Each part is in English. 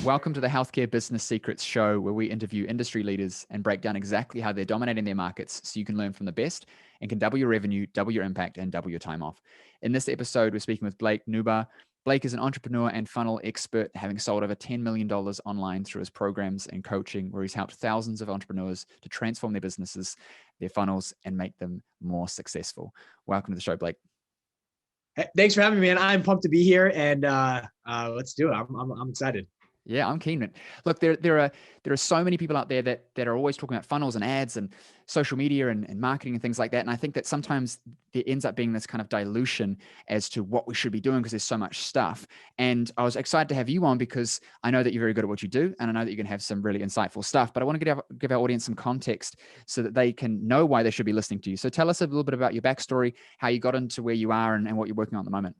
Welcome to the Healthcare Business Secrets Show, where we interview industry leaders and break down exactly how they're dominating their markets so you can learn from the best and can double your revenue, double your impact, and double your time off. In this episode, we're speaking with Blake Nubar. Blake is an entrepreneur and funnel expert, having sold over $10 million online through his programs and coaching, where he's helped thousands of entrepreneurs to transform their businesses, their funnels, and make them more successful. Welcome to the show, Blake. Hey, thanks for having me, man. I'm pumped to be here, and let's do it. I'm excited. Yeah, I'm keen. Look, there are so many people out there that are always talking about funnels and ads and social media and marketing and things like that. And I think that sometimes there ends up being this kind of dilution as to what we should be doing because there's so much stuff. And I was excited to have you on because I know that you're very good at what you do, and I know that you're going to have some really insightful stuff. But I want to give our audience some context so that they can know why they should be listening to you. So tell us a little bit about your backstory, how you got into where you are, and what you're working on at the moment.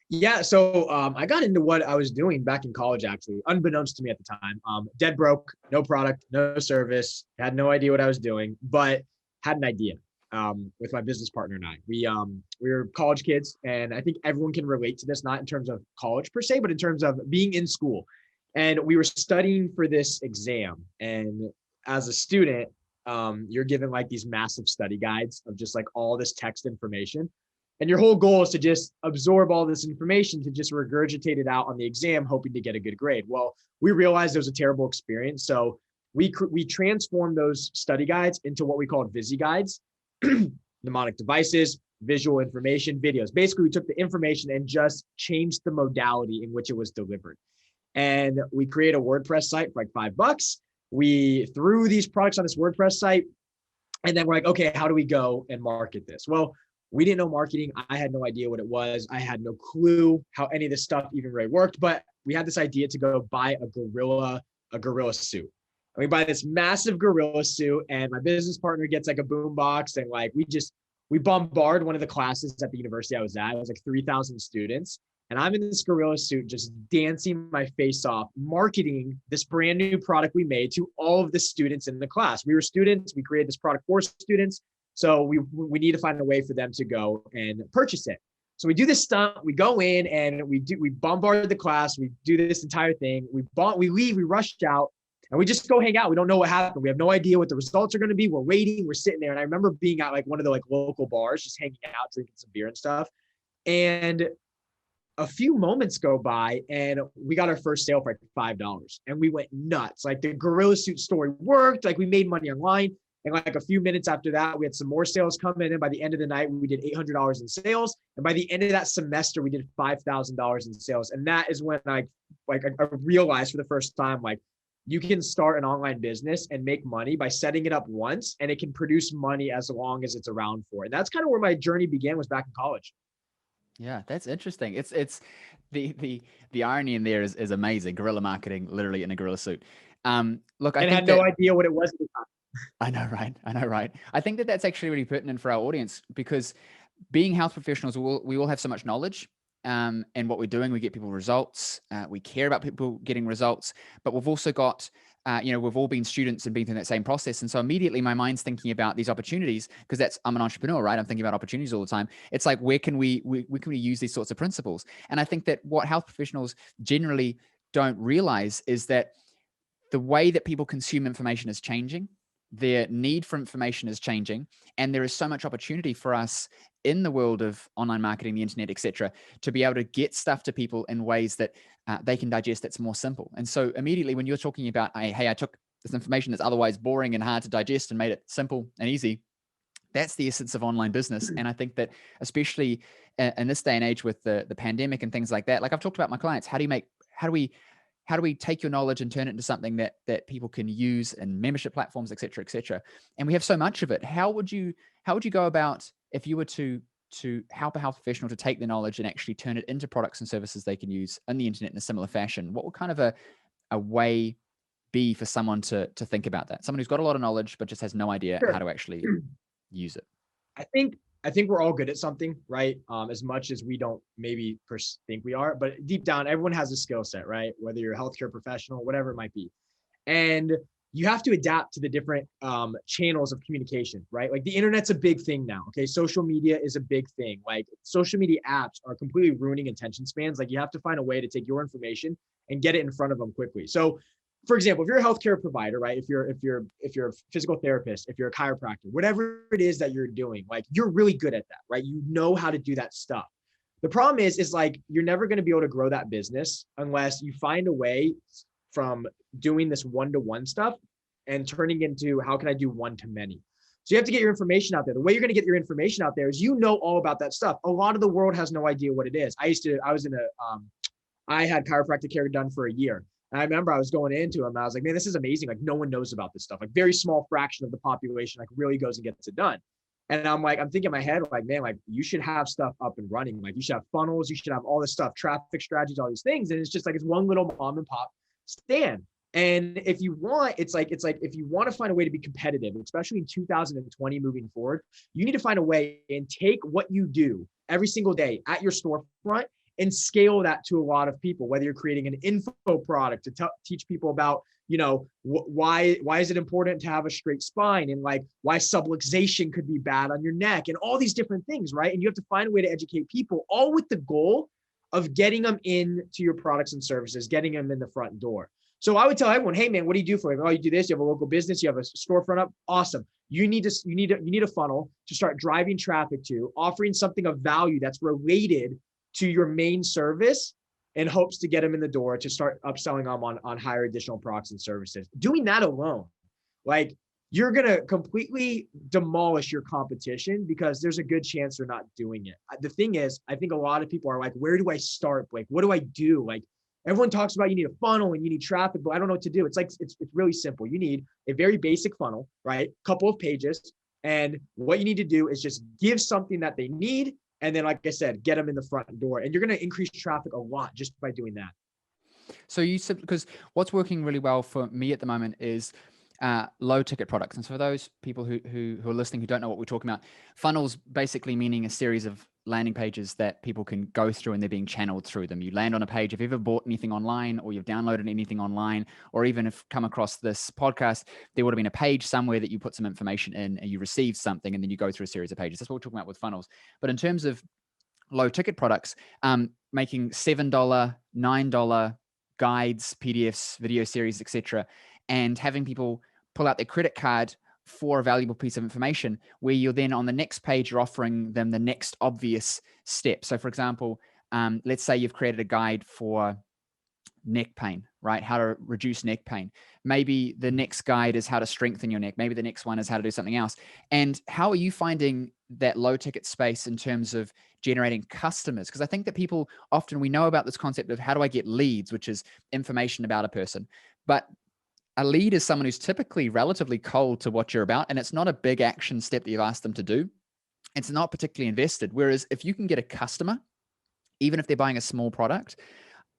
Yeah, so I got into what I was doing back in college, actually, unbeknownst to me at the time. Dead broke, no product, no service, had no idea what I was doing, but had an idea with my business partner and I. We were college kids, and I think everyone can relate to this, not in terms of college per se, but in terms of being in school. And we were studying for this exam. And as a student, you're given like these massive study guides of just like all this text information. And your whole goal is to just absorb all this information to just regurgitate it out on the exam, hoping to get a good grade. Well, we realized it was a terrible experience. So we transformed those study guides into what we called Visi guides, mnemonic devices, visual information, videos. Basically, we took the information and just changed the modality in which it was delivered. And we created a WordPress site for like $5. We threw these products on this WordPress site. And then we're like, okay, how do we go and market this? Well, we didn't know marketing. I had no idea what it was. I had no clue how any of this stuff even really worked, but we had this idea to go buy a gorilla suit. And we buy this massive gorilla suit, and my business partner gets like a boom box, and like we bombard one of the classes at the university I was at. It was like 3,000 students. And I'm in this gorilla suit, just dancing my face off, marketing this brand new product we made to all of the students in the class. We were students. We created this product for students. So we need to find a way for them to go and purchase it. So we do this stunt. We go in and we bombard the class. We do this entire thing. We leave. We rush out, and we just go hang out. We don't know what happened. We have no idea what the results are going to be. We're waiting. We're sitting there, and I remember being at like one of the like local bars, just hanging out, drinking some beer and stuff. And a few moments go by, and we got our first sale for like $5, and we went nuts. Like the gorilla suit story worked. Like we made money online. And like a few minutes after that, we had some more sales come in. And by the end of the night, we did $800 in sales. And by the end of that semester, we did $5,000 in sales. And that is when I realized for the first time, like you can start an online business and make money by setting it up once, and it can produce money as long as it's around for. And that's kind of where my journey began, was back in college. Yeah, that's interesting. It's the irony in there is amazing. Guerrilla marketing, literally in a gorilla suit. Look, I had no idea what it was at the time. I know, right? I think that that's actually really pertinent for our audience, because being health professionals, we all have so much knowledge, and what we're doing, we get people results. We care about people getting results, but we've also got, we've all been students and been through that same process. And so immediately my mind's thinking about these opportunities, because I'm an entrepreneur, right? I'm thinking about opportunities all the time. It's like, where can we use these sorts of principles? And I think that what health professionals generally don't realize is that the way that people consume information is changing. Their need for information is changing, and there is so much opportunity for us in the world of online marketing, the internet, etc., to be able to get stuff to people in ways that they can digest that's more simple. And so immediately when you're talking about, hey, I took this information that's otherwise boring and hard to digest and made it simple and easy, that's the essence of online business. And I think that especially in this day and age with the pandemic and things like that, like I've talked about my clients, how do we take your knowledge and turn it into something that people can use in membership platforms, et cetera, et cetera. And we have so much of it. How would you go about, if you were to help a health professional to take the knowledge and actually turn it into products and services they can use on the internet in a similar fashion? What would kind of a way be for someone to think about that? Someone who's got a lot of knowledge, but just has no idea how to actually use it. I think we're all good at something, right? As much as we don't maybe think we are, but deep down, everyone has a skill set, right? Whether you're a healthcare professional, whatever it might be. And you have to adapt to the different channels of communication, right? Like the internet's a big thing now. Okay. Social media is a big thing. Like social media apps are completely ruining attention spans. Like you have to find a way to take your information and get it in front of them quickly. So for example, if you're a healthcare provider, right? If you're a physical therapist, if you're a chiropractor, whatever it is that you're doing, like you're really good at that, right? You know how to do that stuff. The problem is like you're never going to be able to grow that business unless you find a way from doing this one-to-one stuff and turning into how can I do one-to-many. So you have to get your information out there. The way you're going to get your information out there is all about that stuff. A lot of the world has no idea what it is. I had chiropractic care done for a year. And I remember I was going into them and I was like, man, this is amazing. Like no one knows about this stuff. Like very small fraction of the population like really goes and gets it done. And I'm thinking in my head, like, man, like you should have stuff up and running. Like you should have funnels, you should have all this stuff, traffic strategies, all these things. And it's just like, it's one little mom and pop stand. And if you want, it's like, if you want to find a way to be competitive, especially in 2020 moving forward, you need to find a way and take what you do every single day at your storefront and scale that to a lot of people, whether you're creating an info product to teach people about, why is it important to have a straight spine and like why subluxation could be bad on your neck and all these different things, right? And you have to find a way to educate people, all with the goal of getting them into your products and services, getting them in the front door. So I would tell everyone, hey man, what do you do for it? Oh, you do this, you have a local business, you have a storefront up, awesome. You need a funnel to start driving traffic to, offering something of value that's related to your main service in hopes to get them in the door to start upselling them on higher additional products and services. Doing that alone, like you're going to completely demolish your competition because there's a good chance they're not doing it. The thing is, I think a lot of people are like, where do I start? Like, what do I do? Like everyone talks about you need a funnel and you need traffic, but I don't know what to do. It's like, it's really simple. You need a very basic funnel, right? Couple of pages. And what you need to do is just give something that they need. And then, like I said, get them in the front door, and you're going to increase traffic a lot just by doing that. So you said, because what's working really well for me at the moment is low ticket products. And so for those people who are listening, who don't know what we're talking about, funnels basically meaning a series of landing pages that people can go through and they're being channeled through them. You land on a page. If you've ever bought anything online or you've downloaded anything online, or even if come across this podcast, there would have been a page somewhere that you put some information in and you received something and then you go through a series of pages. That's what we're talking about with funnels. But in terms of low ticket products, making $7, $9 guides, PDFs, video series, etc., and having people pull out their credit card for a valuable piece of information, where you're then on the next page, you're offering them the next obvious step. So for example, let's say you've created a guide for neck pain, right? How to reduce neck pain. Maybe the next guide is how to strengthen your neck. Maybe the next one is how to do something else. And how are you finding that low ticket space in terms of generating customers? Because I think that people often, we know about this concept of how do I get leads, which is information about a person. But a lead is someone who's typically relatively cold to what you're about. And it's not a big action step that you've asked them to do. It's not particularly invested. Whereas if you can get a customer, even if they're buying a small product,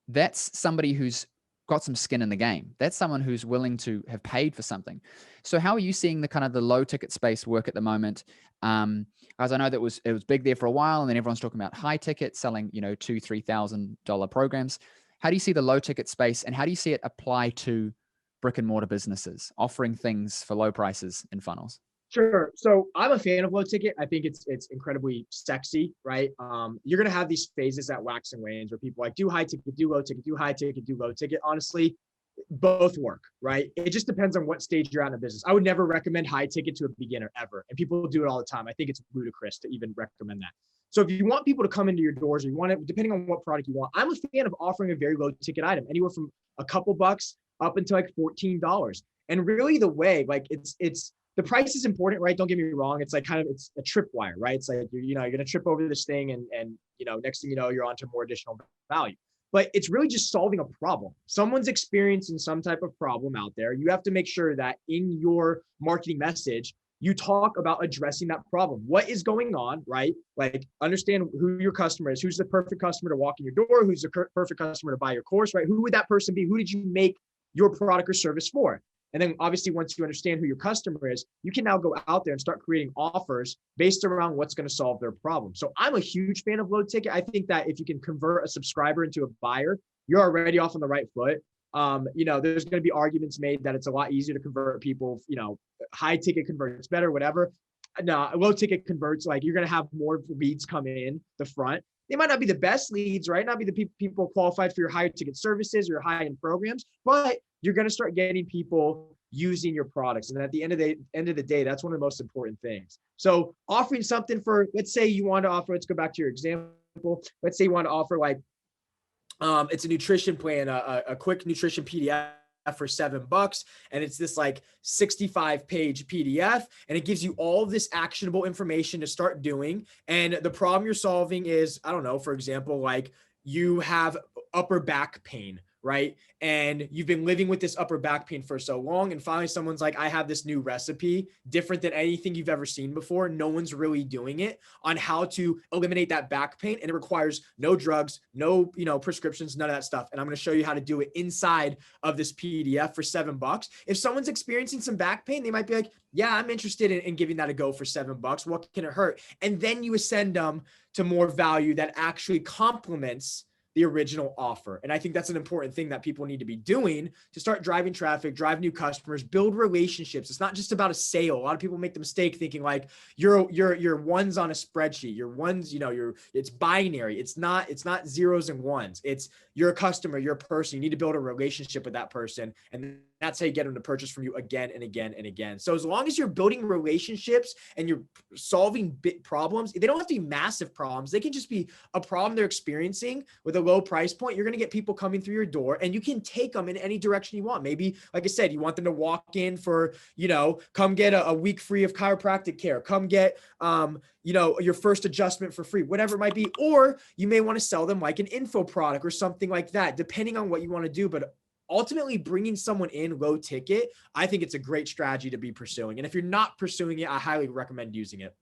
that's somebody who's got some skin in the game. That's someone who's willing to have paid for something. So how are you seeing the kind of the low ticket space work at the moment? As I know that it was big there for a while, and then everyone's talking about high ticket selling, $2,000-$3,000 programs. How do you see the low ticket space, and how do you see it apply to brick and mortar businesses offering things for low prices in funnels? Sure. So I'm a fan of low ticket. I think it's incredibly sexy, right? You're going to have these phases that wax and wanes where people like do high ticket, do low ticket, do high ticket, do low ticket. Honestly, both work, right? It just depends on what stage you're at in a business. I would never recommend high ticket to a beginner ever. And people do it all the time. I think it's ludicrous to even recommend that. So if you want people to come into your doors, or you want it, depending on what product you want, I'm a fan of offering a very low ticket item, anywhere from a couple bucks up until like $14. And really the way, like it's the price is important, right? Don't get me wrong. It's like it's a tripwire, right? It's like, you're going to trip over this thing and next thing you know, you're onto more additional value. But it's really just solving a problem. Someone's experiencing some type of problem out there. You have to make sure that in your marketing message, you talk about addressing that problem. What is going on, right? Like understand who your customer is, who's the perfect customer to walk in your door, who's the perfect customer to buy your course, right? Who would that person be? Who did you make your product or service for? And then obviously, once you understand who your customer is, you can now go out there and start creating offers based around what's going to solve their problem. So I'm a huge fan of low ticket. I think that if you can convert a subscriber into a buyer, you're already off on the right foot. There's going to be arguments made that it's a lot easier to convert people, high ticket converts better, whatever. No, low ticket converts, like you're going to have more leads come in the front. They might not be the best leads, right? Not be the people qualified for your higher ticket services or your high end programs, but you're going to start getting people using your products. And at the end of the day, that's one of the most important things. So offering something for, let's say you want to offer, let's go back to your example. Let's say you want to offer like, it's a nutrition plan, a quick nutrition PDF for $7, and it's this like 65-page PDF, and it gives you all of this actionable information to start doing. And the problem you're solving is, I don't know, for example, like you have upper back pain, right? And you've been living with this upper back pain for so long, and finally someone's like, I have this new recipe, different than anything you've ever seen before. No one's really doing it on how to eliminate that back pain, and it requires no drugs, no, prescriptions, none of that stuff. And I'm going to show you how to do it inside of this PDF for $7. If someone's experiencing some back pain, they might be like, yeah, I'm interested in giving that a go for $7. What can it hurt? And then you ascend them to more value that actually complements the original offer. And I think that's an important thing that people need to be doing to start driving traffic, drive new customers, build relationships. It's not just about a sale. A lot of people make the mistake thinking like you're ones on a spreadsheet. Your ones, it's binary. It's not zeros and ones. It's you're a customer, you're a person. You need to build a relationship with that person. And that's how you get them to purchase from you again and again and again. So as long as you're building relationships and you're solving big problems, they don't have to be massive problems. They can just be a problem they're experiencing with a low price point. You're going to get people coming through your door, and you can take them in any direction you want. Maybe, like I said, you want them to walk in for, come get a week free of chiropractic care. Come get, your first adjustment for free, whatever it might be. Or you may want to sell them like an info product or something like that, depending on what you want to do. But ultimately bringing someone in low ticket, I think it's a great strategy to be pursuing. And if you're not pursuing it, I highly recommend using it.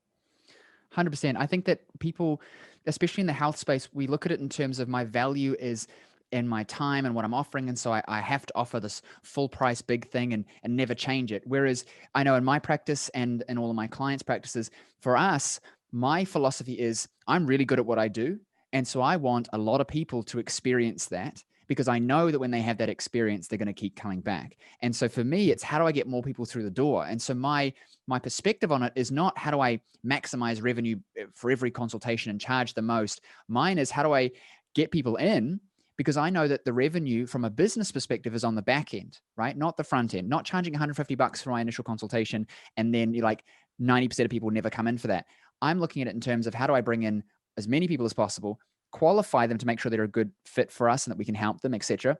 100%. I think that people, especially in the health space, we look at it in terms of my value is in my time and what I'm offering. And so I have to offer this full price big thing and never change it. Whereas I know in my practice and in all of my clients' practices, for us, my philosophy is I'm really good at what I do. And so I want a lot of people to experience that, because I know that when they have that experience, they're going to keep coming back. And so for me, it's how do I get more people through the door? And so my perspective on it is not how do I maximize revenue for every consultation and charge the most. Mine is how do I get people in, because I know that the revenue from a business perspective is on the back end, right? Not the front end, not charging $150 for my initial consultation. And then you're like 90% of people never come in for that. I'm looking at it in terms of how do I bring in as many people as possible, qualify them to make sure they're a good fit for us and that we can help them, etc.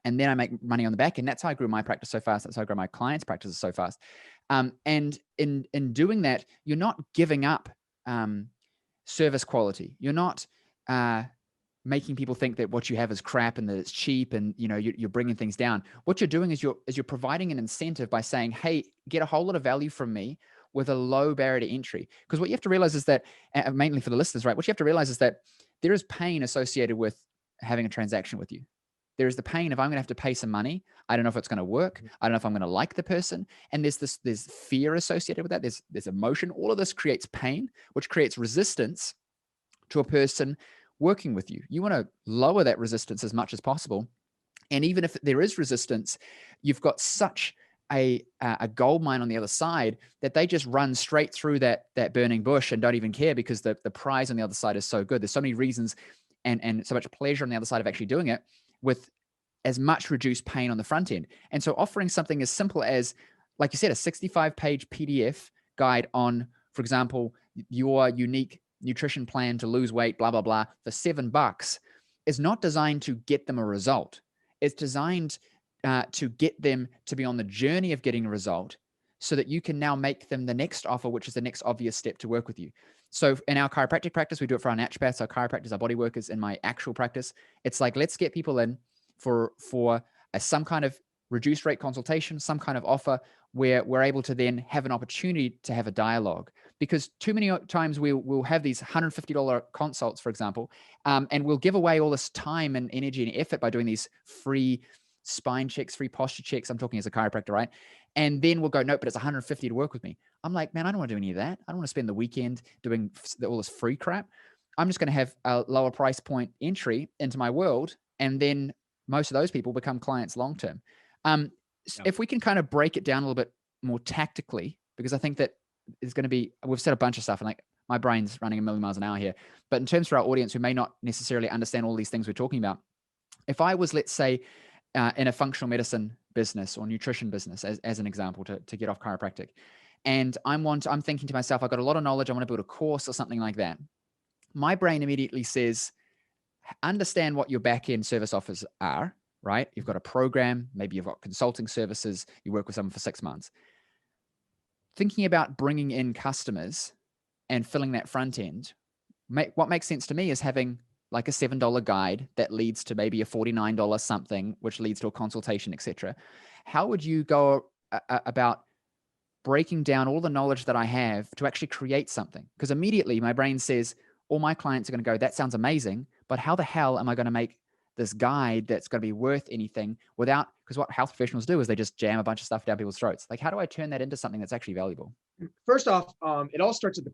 And then I make money on the back end. That's how I grew my practice so fast. That's how I grow my clients' practices so fast. And in doing that, you're not giving up service quality. You're not making people think that what you have is crap and that it's cheap and you're bringing things down. What you're doing is you're providing an incentive by saying, hey, get a whole lot of value from me with a low barrier to entry. Because what you have to realize is that, mainly for the listeners, right? What you have to realize is that there is pain associated with having a transaction with you. There is the pain of I'm going to have to pay some money. I don't know if it's going to work. I don't know if I'm going to like the person. And there's fear associated with that. There's emotion. All of this creates pain, which creates resistance to a person working with you. You want to lower that resistance as much as possible. And even if there is resistance, you've got such a gold mine on the other side that they just run straight through that burning bush and don't even care, because the prize on the other side is so good. There's so many reasons and so much pleasure on the other side of actually doing it with as much reduced pain on the front end. And so offering something as simple as, like you said, a 65-page PDF guide on, for example, your unique nutrition plan to lose weight, blah, blah, blah, for $7 is not designed to get them a result. It's designed to get them to be on the journey of getting a result so that you can now make them the next offer, which is the next obvious step to work with you. So in our chiropractic practice, we do it for our naturopaths, our chiropractors, our body workers. In my actual practice, it's like, let's get people in for some kind of reduced rate consultation, some kind of offer where we're able to then have an opportunity to have a dialogue. Because too many times we'll have these $150 consults, for example, and we'll give away all this time and energy and effort by doing these free spine checks, free posture checks. I'm talking as a chiropractor, right? And then we'll go, nope, but it's $150 to work with me. I'm like, man, I don't want to do any of that. I don't want to spend the weekend doing all this free crap. I'm just going to have a lower price point entry into my world and then most of those people become clients long-term. Yeah. If we can kind of break it down a little bit more tactically, because I think that is going to be, we've said a bunch of stuff and like my brain's running a million miles an hour here, but in terms for our audience who may not necessarily understand all these things we're talking about, if I was, let's say, in a functional medicine business or nutrition business, as an example, to get off chiropractic, and I'm thinking to myself, I've got a lot of knowledge, I want to build a course or something like that. My brain immediately says, understand what your back-end service offers are, right? You've got a program, maybe you've got consulting services, you work with someone for 6 months. Thinking about bringing in customers and filling that front end, what makes sense to me is having like a $7 guide that leads to maybe a $49 something, which leads to a consultation, etc. How would you go about breaking down all the knowledge that I have to actually create something? Because immediately my brain says, all my clients are going to go, that sounds amazing, but how the hell am I going to make this guide that's going to be worth anything without, because what health professionals do is they just jam a bunch of stuff down people's throats. Like, how do I turn that into something that's actually valuable? First off, it all starts at the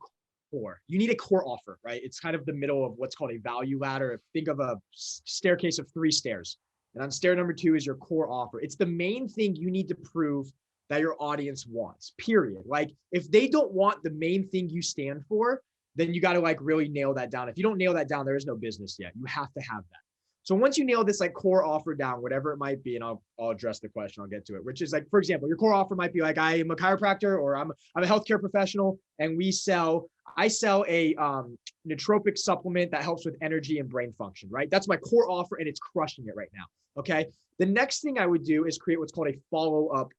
core. You need a core offer, right? It's kind of the middle of what's called a value ladder. Think of a staircase of 3 stairs. And on stair number 2 is your core offer. It's the main thing you need to prove that your audience wants, period. Like, if they don't want the main thing you stand for, then you got to like really nail that down. If you don't nail that down, there is no business yet. You have to have that. So once you nail this like core offer down, whatever it might be, and I'll address the question, I'll get to it, which is like, for example, your core offer might be like, I am a chiropractor or I'm a healthcare professional and I sell a nootropic supplement that helps with energy and brain function, right? That's my core offer and it's crushing it right now, okay? The next thing I would do is create what's called a follow-up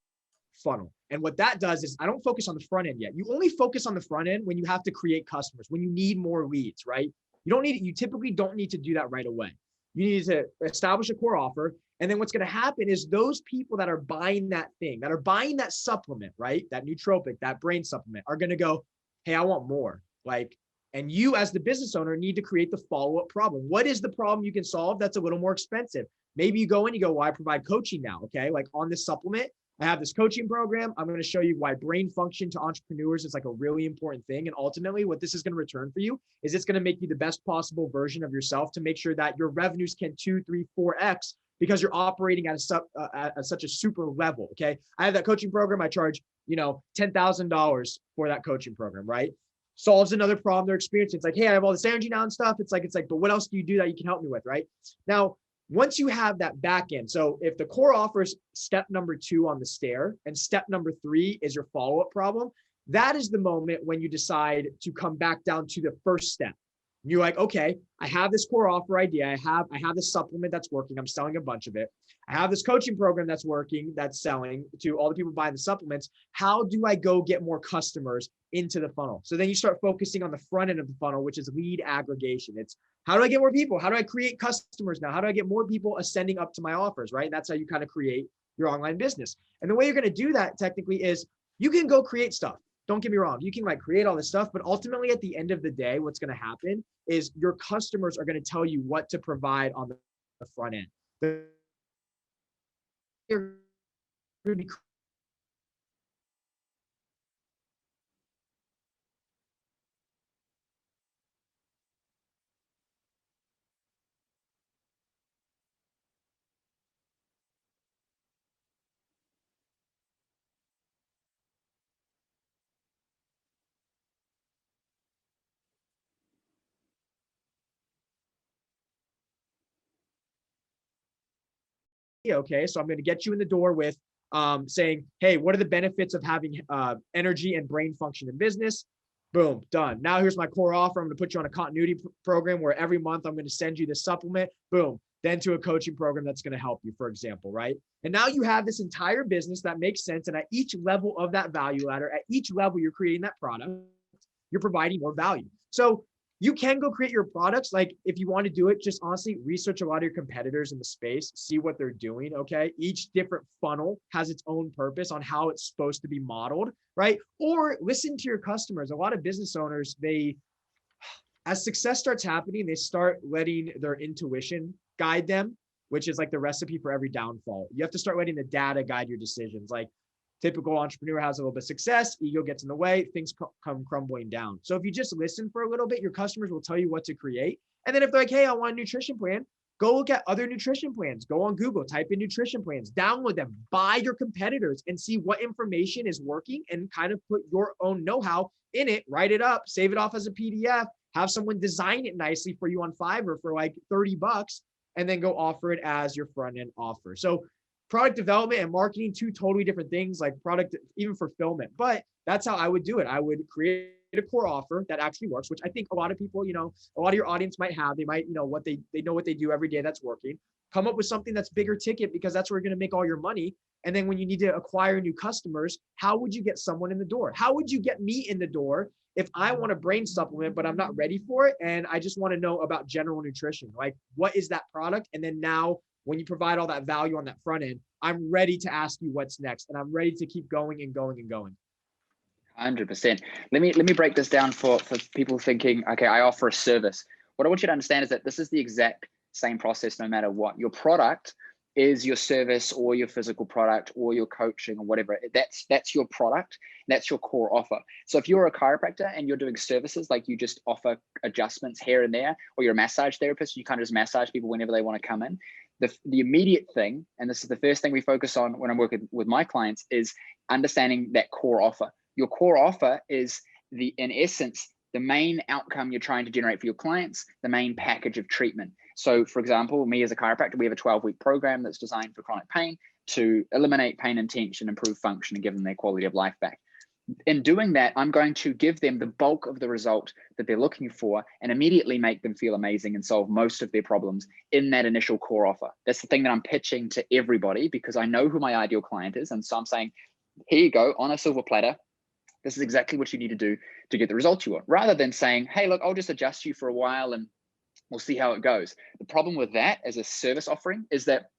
funnel. And what that does is I don't focus on the front end yet. You only focus on the front end when you have to create customers, when you need more leads, right? You typically don't need to do that right away. You need to establish a core offer. And then what's going to happen is those people that are buying that thing, that are buying that supplement, right? That nootropic, that brain supplement are going to go, hey, I want more. Like, and you as the business owner need to create the follow-up problem. What is the problem you can solve that's a little more expensive? Maybe you go in, you go, well, I provide coaching now. Okay. Like on this supplement, I have this coaching program. I'm going to show you why brain function to entrepreneurs is like a really important thing. And ultimately what this is going to return for you is it's going to make you the best possible version of yourself to make sure that your revenues can 2, 3, 4x because you're operating at such a super level. Okay. I have that coaching program. I charge, $10,000 for that coaching program, right? Solves another problem they're experiencing. It's like, hey, I have all this energy now and stuff. It's like, but what else do you do that you can help me with? Right now, once you have that back end, so if the core offer is step number 2 on the stair and step number 3 is your follow-up problem, that is the moment when you decide to come back down to the first step. You're like, okay, I have this core offer idea. I have this supplement that's working. I'm selling a bunch of it. I have this coaching program that's working, that's selling to all the people buying the supplements. How do I go get more customers into the funnel? So then you start focusing on the front end of the funnel, which is lead aggregation. It's how do I get more people? How do I create customers now? How do I get more people ascending up to my offers, right? And that's how you kind of create your online business. And the way you're going to do that technically is you can go create stuff. Don't get me wrong. You can like create all this stuff, but ultimately at the end of the day, what's going to happen is your customers are going to tell you what to provide on the front end. They're going to be okay, so I'm going to get you in the door with saying, hey, what are the benefits of having energy and brain function in business? Boom, done. Now here's my core offer. I'm going to put you on a continuity program where every month I'm going to send you this supplement. Boom, then to a coaching program that's going to help you, for example, right? And now you have this entire business that makes sense. And at each level of that value ladder, at each level you're creating that product, you're providing more value. So you can go create your products. Like if you want to do it, just honestly research a lot of your competitors in the space, see what they're doing. Okay. Each different funnel has its own purpose on how it's supposed to be modeled, right? Or listen to your customers. A lot of business owners, as success starts happening, they start letting their intuition guide them, which is like the recipe for every downfall. You have to start letting the data guide your decisions. Like typical entrepreneur has a little bit of success, ego gets in the way, things come crumbling down. So if you just listen for a little bit, your customers will tell you what to create. And then if they're like, hey, I want a nutrition plan, Go look at other nutrition plans. Go on Google, type in nutrition plans, download them, buy your competitors and see what information is working and kind of put your own know-how in it, write it up, save it off as a PDF, have someone design it nicely for you on Fiverr for like 30 bucks, and then go offer it as your front end offer. So product development and marketing, two totally different things, like product, even fulfillment. But that's how I would do it. I would create a core offer that actually works, which I think a lot of people, a lot of your audience might have. They might, they know what they do every day that's working. Come up with something that's bigger ticket, because that's where you're going to make all your money. And then when you need to acquire new customers, how would you get someone in the door? How would you get me in the door if I want a brain supplement, but I'm not ready for it? And I just want to know about general nutrition. Like, what is that product? And then now when you provide all that value on that front end, I'm ready to ask you what's next. And I'm ready to keep going and going and going. 100%. Let me break this down for people thinking, okay, I offer a service. What I want you to understand is that this is the exact same process no matter what. Your product is your service or your physical product or your coaching or whatever. That's your product. That's your core offer. So if you're a chiropractor and you're doing services, like you just offer adjustments here and there, or you're a massage therapist, you kind of just massage people whenever they want to come in. The immediate thing, and this is the first thing we focus on when I'm working with my clients, is understanding that core offer. Your core offer is in essence, the main outcome you're trying to generate for your clients, the main package of treatment. So for example, me as a chiropractor, we have a 12-week program that's designed for chronic pain to eliminate pain and tension, improve function, and give them their quality of life back. In doing that, I'm going to give them the bulk of the result that they're looking for and immediately make them feel amazing and solve most of their problems in that initial core offer. That's the thing that I'm pitching to everybody, because I know who my ideal client is. And so I'm saying, here you go on a silver platter. This is exactly what you need to do to get the results you want, rather than saying, hey, look, I'll just adjust you for a while and we'll see how it goes. The problem with that as a service offering is that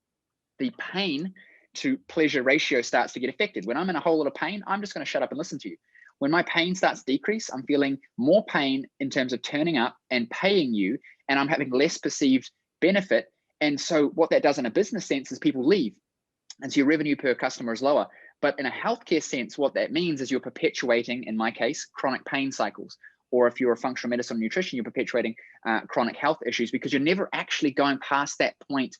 the pain to pleasure ratio starts to get affected. When I'm in a whole lot of pain, I'm just going to shut up and listen to you. When my pain starts to decrease, I'm feeling more pain in terms of turning up and paying you, and I'm having less perceived benefit. And so what that does in a business sense is people leave. And so your revenue per customer is lower. But in a healthcare sense, what that means is you're perpetuating, in my case, chronic pain cycles. Or if you're a functional medicine or nutrition, you're perpetuating chronic health issues, because you're never actually going past that point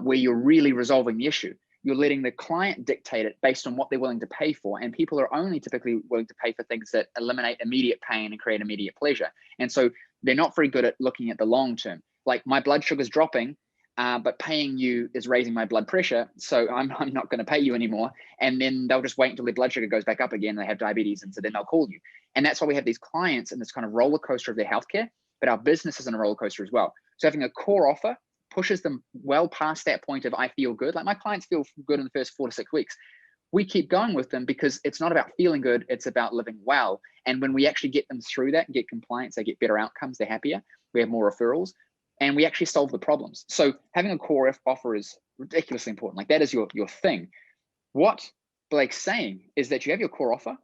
where you're really resolving the issue. You're letting the client dictate it based on what they're willing to pay for. And people are only typically willing to pay for things that eliminate immediate pain and create immediate pleasure. And so they're not very good at looking at the long term. Like, my blood sugar's dropping, but paying you is raising my blood pressure, so I'm not going to pay you anymore. And then they'll just wait until their blood sugar goes back up again and they have diabetes, and so then they'll call you. And that's why we have these clients in this kind of roller coaster of their healthcare, but our business is in a roller coaster as well. So having a core offer pushes them well past that point of I feel good. Like, my clients feel good in the first 4 to 6 weeks. We keep going with them because it's not about feeling good, it's about living well. And when we actually get them through that and get compliance, they get better outcomes, they're happier, we have more referrals, and we actually solve the problems. So having a core offer is ridiculously important. Like, that is your thing. What Blake's saying is that you have your core offer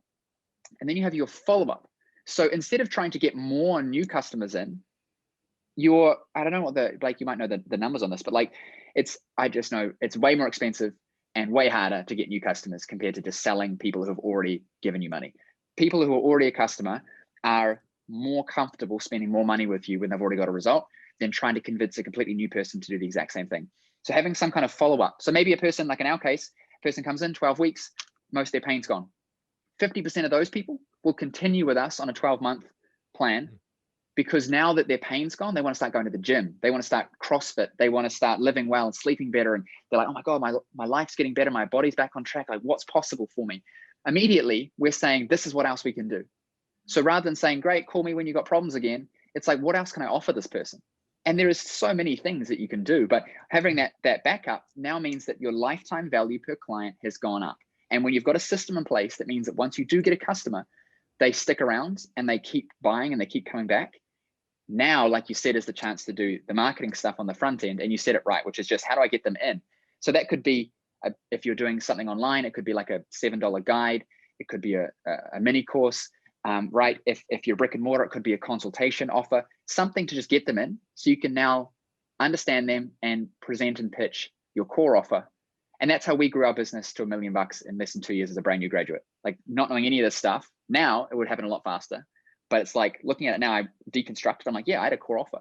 and then you have your follow-up. So instead of trying to get more new customers in, I don't know what Blake, you might know the numbers on this, but like, I just know it's way more expensive and way harder to get new customers compared to just selling people who have already given you money. People who are already a customer are more comfortable spending more money with you when they've already got a result than trying to convince a completely new person to do the exact same thing. So having some kind of follow-up. So maybe a person, like in our case, a person comes in 12 weeks, most of their pain's gone. 50% of those people will continue with us on a 12-month plan, because now that their pain's gone, they want to start going to the gym. They want to start CrossFit. They want to start living well and sleeping better. And they're like, oh my God, my life's getting better. My body's back on track. Like, what's possible for me? Immediately, we're saying, this is what else we can do. So rather than saying, great, call me when you got problems again, it's like, what else can I offer this person? And there is so many things that you can do, but having that backup now means that your lifetime value per client has gone up. And when you've got a system in place, that means that once you do get a customer, they stick around and they keep buying and they keep coming back. Now, like you said, is the chance to do the marketing stuff on the front end. And you said it right, which is just, how do I get them in? So that could be, if you're doing something online, it could be like a $7 guide. It could be a mini course. Right? If you're brick and mortar, it could be a consultation offer, something to just get them in, so you can now understand them and present and pitch your core offer. And that's how we grew our business to $1 million in less than 2 years as a brand new graduate. Like, not knowing any of this stuff, now it would happen a lot faster. But it's like, looking at it now, I deconstructed. I'm like, yeah, I had a core offer.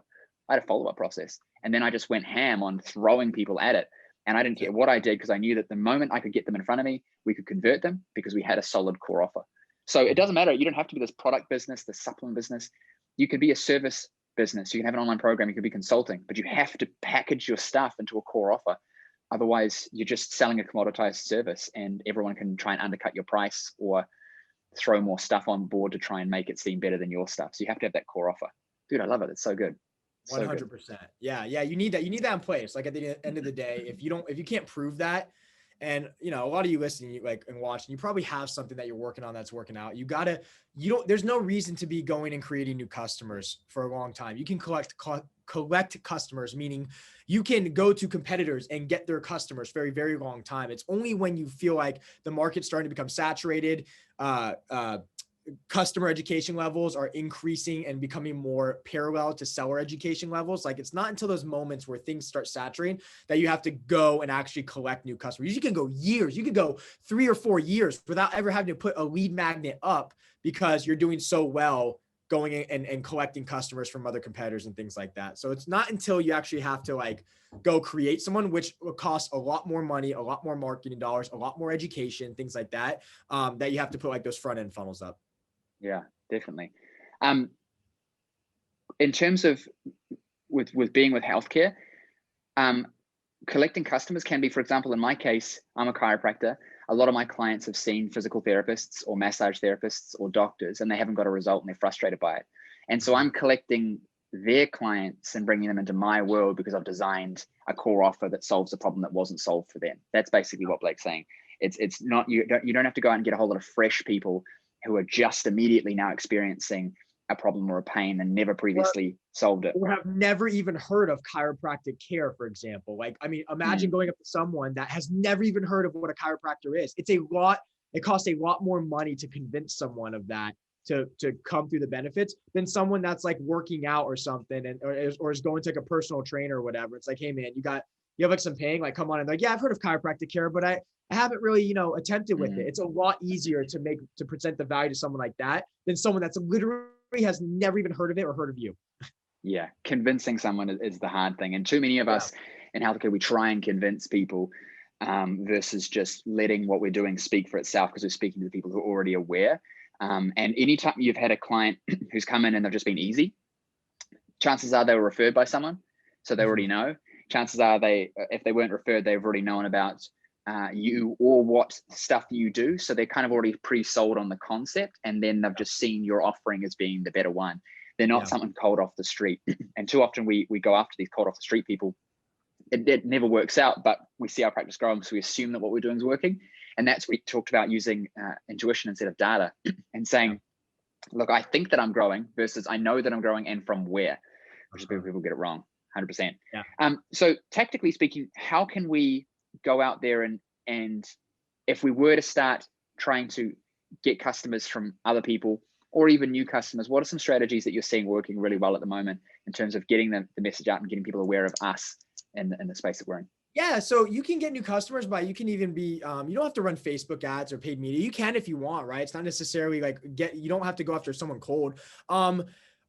I had a follow-up process. And then I just went ham on throwing people at it. And I didn't care what I did, because I knew that the moment I could get them in front of me, we could convert them because we had a solid core offer. So it doesn't matter. You don't have to be this product business, this supplement business. You could be a service business. You can have an online program. You could be consulting, but you have to package your stuff into a core offer. Otherwise, you're just selling a commoditized service, and everyone can try and undercut your price or throw more stuff on board to try and make it seem better than your stuff. So you have to have that core offer. Dude, I love it. It's so good. 100%. Yeah. Yeah. You need that. You need that in place. Like at the end of the day, if you can't prove that, and a lot of you listening, and watching, you probably have something that you're working on that's working out. There's no reason to be going and creating new customers for a long time. You can collect customers, meaning you can go to competitors and get their customers for a very, very long time. It's only when you feel like the market's starting to become saturated, customer education levels are increasing and becoming more parallel to seller education levels. Like, it's not until those moments where things start saturating that you have to go and actually collect new customers. You can go years, you could go 3 or 4 years without ever having to put a lead magnet up, because you're doing so well going in and collecting customers from other competitors and things like that. So it's not until you actually have to go create someone, which will cost a lot more money, a lot more marketing dollars, a lot more education, things like that, that you have to put those front end funnels up. Yeah, definitely. In terms of with being with healthcare, collecting customers can be, for example, in my case, I'm a chiropractor. A lot of my clients have seen physical therapists or massage therapists or doctors, and they haven't got a result and they're frustrated by it. And so I'm collecting their clients and bringing them into my world because I've designed a core offer that solves a problem that wasn't solved for them. That's basically what Blake's saying. It's not, you don't have to go out and get a whole lot of fresh people who are just immediately now experiencing a problem or a pain and never previously solved it. Or have never even heard of chiropractic care, for example. Imagine going up to someone that has never even heard of what a chiropractor is. It costs a lot more money to convince someone of that to come through the benefits than someone that's working out or something, or is going to a personal trainer or whatever. It's like, hey man, you have some pain, come on. And yeah, I've heard of chiropractic care, but I haven't really, attempted with it. It's a lot easier to present the value to someone like that than someone that's literally has never even heard of it or heard of you. Yeah. Convincing someone is the hard thing. And too many of us in healthcare, we try and convince people versus just letting what we're doing speak for itself, because we're speaking to the people who are already aware. And anytime you've had a client who's come in and they've just been easy, chances are they were referred by someone. So they already know. Chances are if they weren't referred, they've already known about you or what stuff you do. So they're kind of already pre-sold on the concept, and then they've just seen your offering as being the better one. They're not something cold off the street. And too often we go after these cold off the street people. It never works out, but we see our practice growing, so we assume that what we're doing is working. And that's what we talked about, using intuition instead of data, and saying, look, I think that I'm growing versus I know that I'm growing, and from where, which is where people get it wrong, 100%. Yeah. So tactically speaking, how can we go out there and if we were to start trying to get customers from other people or even new customers, what are some strategies that you're seeing working really well at the moment in terms of getting the message out and getting people aware of us in the space that we're in? Yeah. So you can get new customers by, you can even be, you don't have to run Facebook ads or paid media. You can, if you want, right? It's not necessarily you don't have to go after someone cold.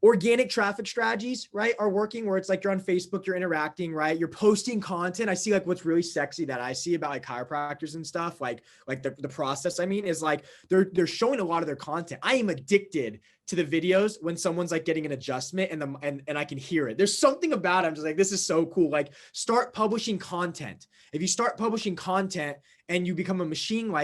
Organic traffic strategies, right, are working, where it's you're on Facebook, you're interacting, right? You're posting content. I see what's really sexy that I see about chiropractors and stuff, the process, is they're showing a lot of their content. I am addicted to the videos when someone's getting an adjustment and I can hear it. There's something about it. I'm just this is so cool. Start publishing content. If you start publishing content and you become a machine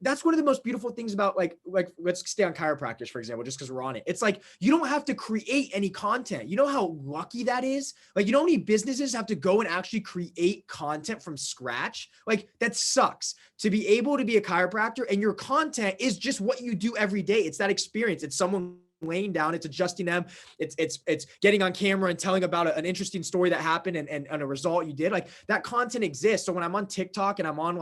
that's one of the most beautiful things about let's stay on chiropractors, for example, just because we're on it. It's you don't have to create any content. You know how lucky that is? You know how many businesses have to go and actually create content from scratch? That sucks. To be able to be a chiropractor and your content is just what you do every day. It's that experience. It's someone laying down, it's adjusting them, it's getting on camera and telling about an interesting story that happened and a result you did. That content exists. So when I'm on TikTok and I'm on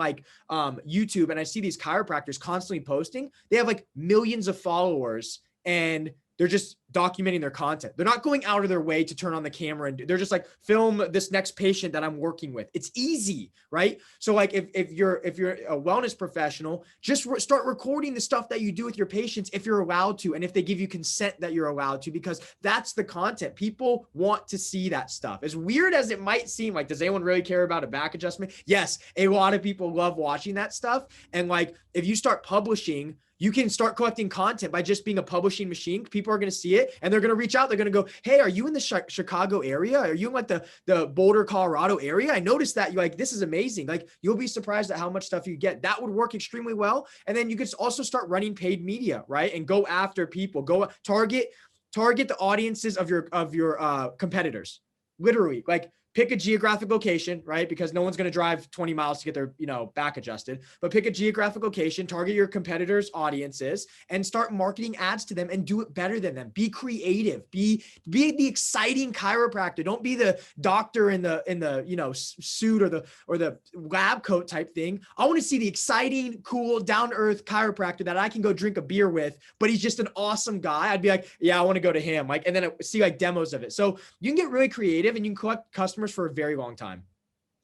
YouTube and I see these chiropractors constantly posting, they have millions of followers and they're just documenting their content. They're not going out of their way to turn on the camera and they're just like, film this next patient that I'm working with. It's easy, right? So like if you're a wellness professional, just start recording the stuff that you do with your patients if you're allowed to, and if they give you consent that you're allowed to, because that's the content. People want to see that stuff. As weird as it might seem, like, does anyone really care about a back adjustment? Yes, a lot of people love watching that stuff. And like, if you start publishing, you can start collecting content by just being a publishing machine. People are going to see it and they're going to reach out. They're going to go, hey, are you in the Chicago area? Are you in like the Boulder, Colorado area? I noticed that. You're like, this is amazing. Like, you'll be surprised at how much stuff you get. That would work extremely well. And then you could also start running paid media, right? And go after people, go target the audiences of your competitors. Literally, like, pick a geographic location, right? Because no one's going to drive 20 miles to get their, back adjusted, but pick a geographic location, target your competitors' audiences, and start marketing ads to them and do it better than them. Be creative, be the exciting chiropractor. Don't be the doctor in the suit or the lab coat type thing. I want to see the exciting, cool, down to earth chiropractor that I can go drink a beer with, but he's just an awesome guy. I'd be like, yeah, I want to go to him. Like, and then I see like demos of it. So you can get really creative and you can collect customers for a very long time.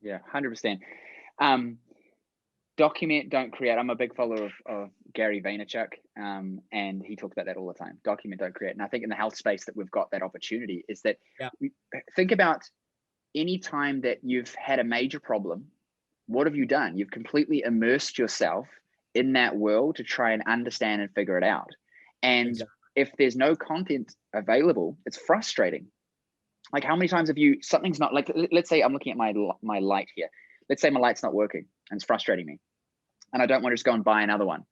Yeah, 100%. Document, don't create. I'm a big follower of Gary Vaynerchuk, and he talks about that all the time. Document, don't create. And I think in the health space that we've got that opportunity is that think about any time that you've had a major problem. What have you done? You've completely immersed yourself in that world to try and understand and figure it out. And if there's no content available, it's frustrating. Like, how many times have you, something's not, like, let's say I'm looking at my light here. Let's say my light's not working and it's frustrating me and I don't want to just go and buy another one.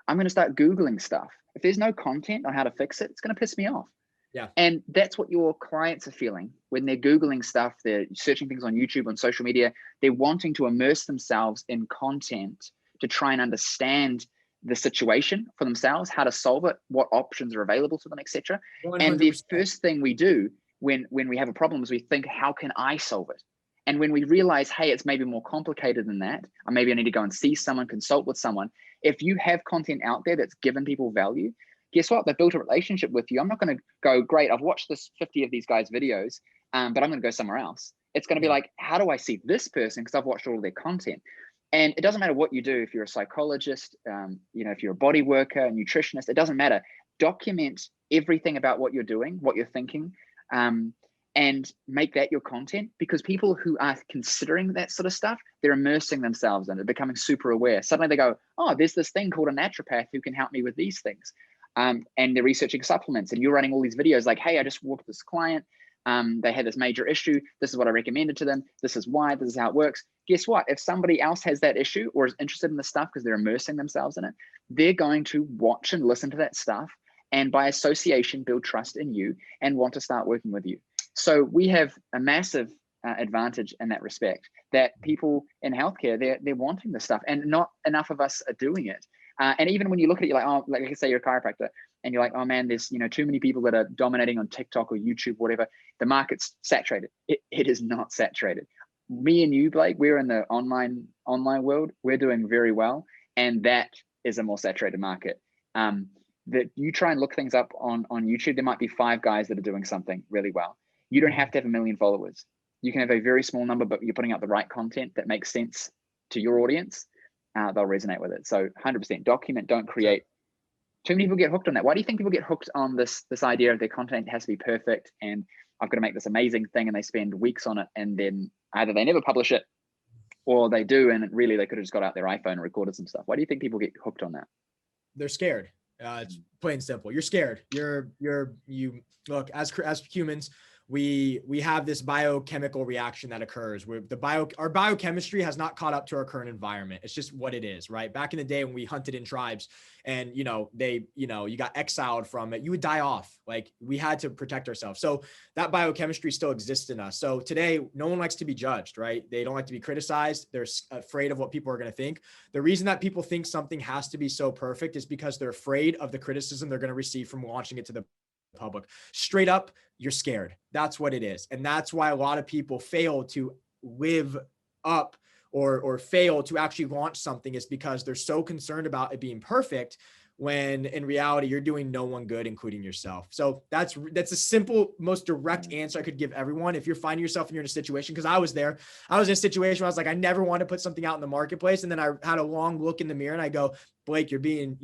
I'm going to start Googling stuff. If there's no content on how to fix it, it's going to piss me off. Yeah. And that's what your clients are feeling when they're Googling stuff. They're searching things on YouTube, on social media. They're wanting to immerse themselves in content to try and understand the situation for themselves, how to solve it, what options are available to them, etc. And the first thing we do when we have a problem is we think, how can I solve it? And when we realize, hey, it's maybe more complicated than that, or maybe I need to go and see someone, consult with someone. If you have content out there that's given people value, guess what? They've built a relationship with you. I'm not going to go, great, I've watched 50 of these guys' videos, but I'm going to go somewhere else. It's going to be like, how do I see this person? Because I've watched all of their content. And it doesn't matter what you do. If you're a psychologist, if you're a body worker, a nutritionist, it doesn't matter. Document everything about what you're doing, what you're thinking, and make that your content, because people who are considering that sort of stuff, they're immersing themselves in it, becoming super aware. Suddenly they go, oh, there's this thing called a naturopath who can help me with these things. And they're researching supplements, and you're running all these videos like, hey, I just walked this client. They had this major issue. This is what I recommended to them. This is why, this is how it works. Guess what? If somebody else has that issue or is interested in the stuff because they're immersing themselves in it, they're going to watch and listen to that stuff, and by association, build trust in you and want to start working with you. So we have a massive advantage in that respect, that people in healthcare, they're wanting this stuff, and not enough of us are doing it. And even when you look at it, you're like, oh, like I say you're a chiropractor, and you're like, oh man, there's too many people that are dominating on TikTok or YouTube, whatever. The market's saturated. It is not saturated. Me and you, Blake, we're in the online world. We're doing very well, and that is a more saturated market. That you try and look things up on YouTube, there might be 5 guys that are doing something really well. You don't have to have 1 million followers. You can have a very small number, but you're putting out the right content that makes sense to your audience. They'll resonate with it. So 100% document, don't create. Too many people get hooked on that. Why do you think people get hooked on this idea of their content has to be perfect and I've got to make this amazing thing, and they spend weeks on it, and then either they never publish it or they do, and really they could have just got out their iPhone and recorded some stuff. Why do you think people get hooked on that? They're scared. It's plain and simple. You're scared. You look, as humans, we have this biochemical reaction that occurs where our biochemistry has not caught up to our current environment. It's just what it is, right? Back in the day when we hunted in tribes and, you got exiled from it, you would die off. Like, we had to protect ourselves. So that biochemistry still exists in us. So today, no one likes to be judged, right? They don't like to be criticized. They're afraid of what people are going to think. The reason that people think something has to be so perfect is because they're afraid of the criticism they're going to receive from launching it to the public. Straight up, you're scared. That's what it is. And that's why a lot of people fail to live up or fail to actually launch something, is because they're so concerned about it being perfect, when in reality, you're doing no one good, including yourself. So that's a simple, most direct answer I could give everyone. If you're finding yourself and you're in a situation, because I was there, I was in a situation where I was like, I never want to put something out in the marketplace. And then I had a long look in the mirror and I go, Blake, you're being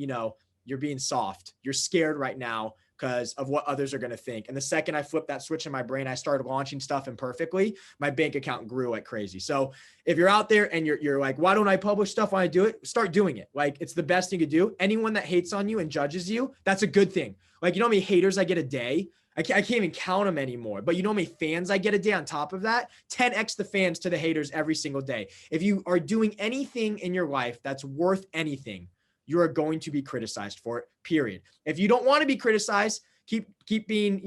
soft. You're scared right now because of what others are going to think. And the second I flipped that switch in my brain, I started launching stuff imperfectly. My bank account grew like crazy. So if you're out there and you're like, why don't I publish stuff when I do it? Start doing it. Like, it's the best thing to do. Anyone that hates on you and judges you, that's a good thing. Like, you know how many haters I get a day? I can't even count them anymore. But you know how many fans I get a day on top of that? 10x the fans to the haters every single day. If you are doing anything in your life that's worth anything, you are going to be criticized for it, period. If you don't want to be criticized, keep being,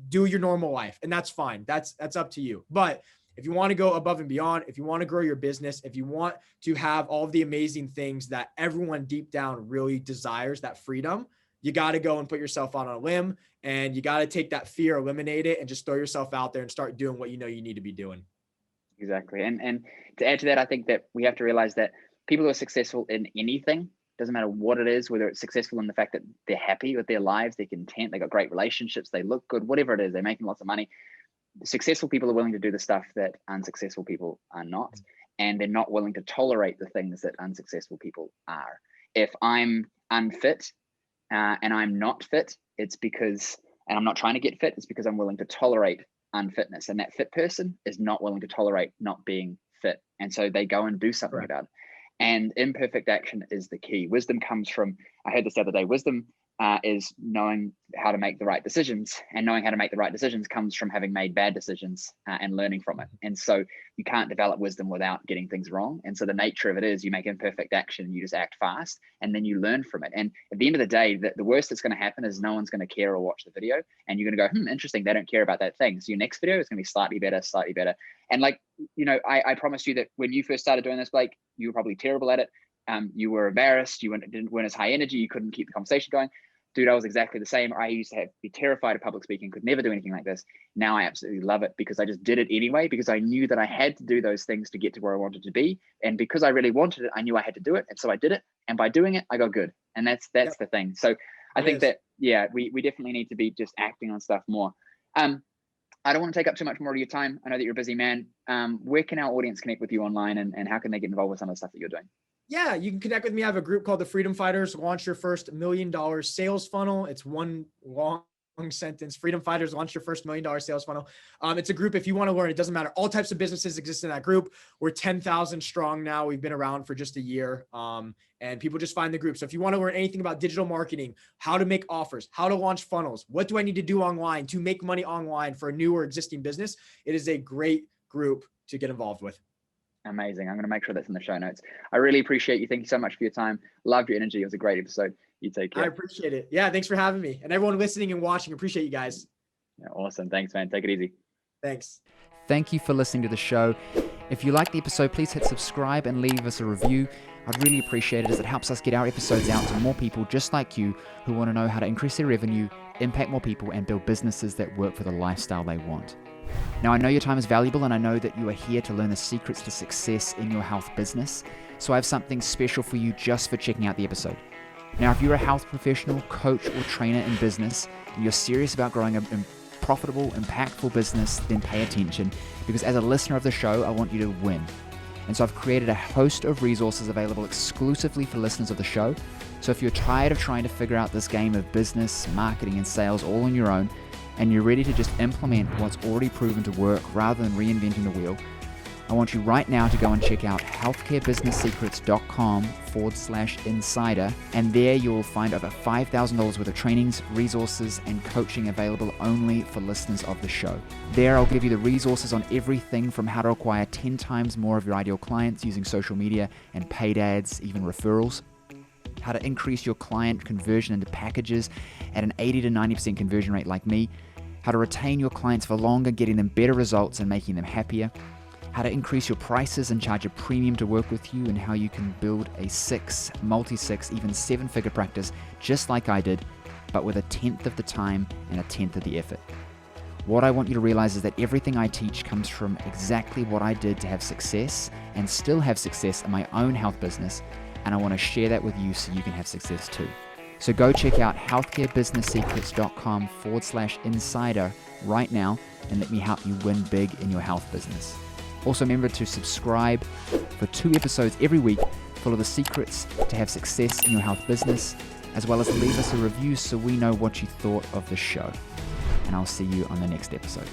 do your normal life. And that's fine. That's up to you. But if you want to go above and beyond, if you want to grow your business, if you want to have all of the amazing things that everyone deep down really desires, that freedom, you got to go and put yourself on a limb, and you got to take that fear, eliminate it, and just throw yourself out there and start doing what you need to be doing. Exactly. And to add to that, I think that we have to realize that people who are successful in anything, doesn't matter what it is, whether it's successful in the fact that they're happy with their lives, they're content, they got great relationships, they look good, whatever it is, they're making lots of money. Successful people are willing to do the stuff that unsuccessful people are not, and they're not willing to tolerate the things that unsuccessful people are. If I'm unfit and I'm not fit, it's because, and I'm not trying to get fit, it's because I'm willing to tolerate unfitness. And that fit person is not willing to tolerate not being fit. And so they go and do something about it. And imperfect action is the key. Wisdom comes from, I heard this the other day, wisdom is knowing how to make the right decisions, and knowing how to make the right decisions comes from having made bad decisions and learning from it. And so you can't develop wisdom without getting things wrong. And so the nature of it is you make imperfect action, you just act fast, and then you learn from it. And at the end of the day, the worst that's going to happen is no one's going to care or watch the video, and you're going to go, interesting, they don't care about that thing. So your next video is going to be slightly better. And like, I promise you that when you first started doing this, Blake, you were probably terrible at it. You were embarrassed. You weren't as high energy. You couldn't keep the conversation going. Dude, I was exactly the same. I used to be terrified of public speaking, could never do anything like this. Now I absolutely love it because I just did it anyway, because I knew that I had to do those things to get to where I wanted to be. And because I really wanted it, I knew I had to do it. And so I did it. And by doing it, I got good. And that's the thing. So I think that, we definitely need to be just acting on stuff more. I don't want to take up too much more of your time. I know that you're a busy man. Where can our audience connect with you online, and how can they get involved with some of the stuff that you're doing? Yeah, you can connect with me. I have a group called the Freedom Fighters. Launch your first $1 million sales funnel. It's one long sentence. Freedom Fighters, launch your first $1 million sales funnel. It's a group. If you want to learn, it doesn't matter. All types of businesses exist in that group. We're 10,000 strong now. We've been around for just a year. And people just find the group. So if you want to learn anything about digital marketing, how to make offers, how to launch funnels, what do I need to do online to make money online for a new or existing business, it is a great group to get involved with. Amazing. I'm going to make sure that's in the show notes. I really appreciate you. Thank you so much for your time. Loved your energy. It was a great episode. You take care. I appreciate it. Yeah. Thanks for having me. And everyone listening and watching, appreciate you guys. Yeah, awesome. Thanks, man. Take it easy. Thanks. Thank you for listening to the show. If you like the episode, please hit subscribe and leave us a review. I'd really appreciate it, as it helps us get our episodes out to more people just like you who want to know how to increase their revenue, impact more people, and build businesses that work for the lifestyle they want. Now, I know your time is valuable, and I know that you are here to learn the secrets to success in your health business. So I have something special for you just for checking out the episode. Now, if you're a health professional, coach, or trainer in business, and you're serious about growing a profitable, impactful business, then pay attention, because as a listener of the show, I want you to win. And so I've created a host of resources available exclusively for listeners of the show. So if you're tired of trying to figure out this game of business, marketing, and sales all on your own, and you're ready to just implement what's already proven to work rather than reinventing the wheel, I want you right now to go and check out healthcarebusinesssecrets.com/insider, and there you'll find over $5,000 worth of trainings, resources, and coaching available only for listeners of the show. There I'll give you the resources on everything from how to acquire 10 times more of your ideal clients using social media and paid ads, even referrals, how to increase your client conversion into packages at an 80 to 90% conversion rate like me, how to retain your clients for longer, getting them better results and making them happier, how to increase your prices and charge a premium to work with you, and how you can build a 6, multi-6, even 7-figure practice just like I did, but with 1/10 of the time and 1/10 of the effort. What I want you to realize is that everything I teach comes from exactly what I did to have success and still have success in my own health business, and I want to share that with you so you can have success too. So go check out healthcarebusinesssecrets.com/insider right now and let me help you win big in your health business. Also remember to subscribe for 2 episodes every week full of the secrets to have success in your health business, as well as leave us a review so we know what you thought of the show. And I'll see you on the next episode.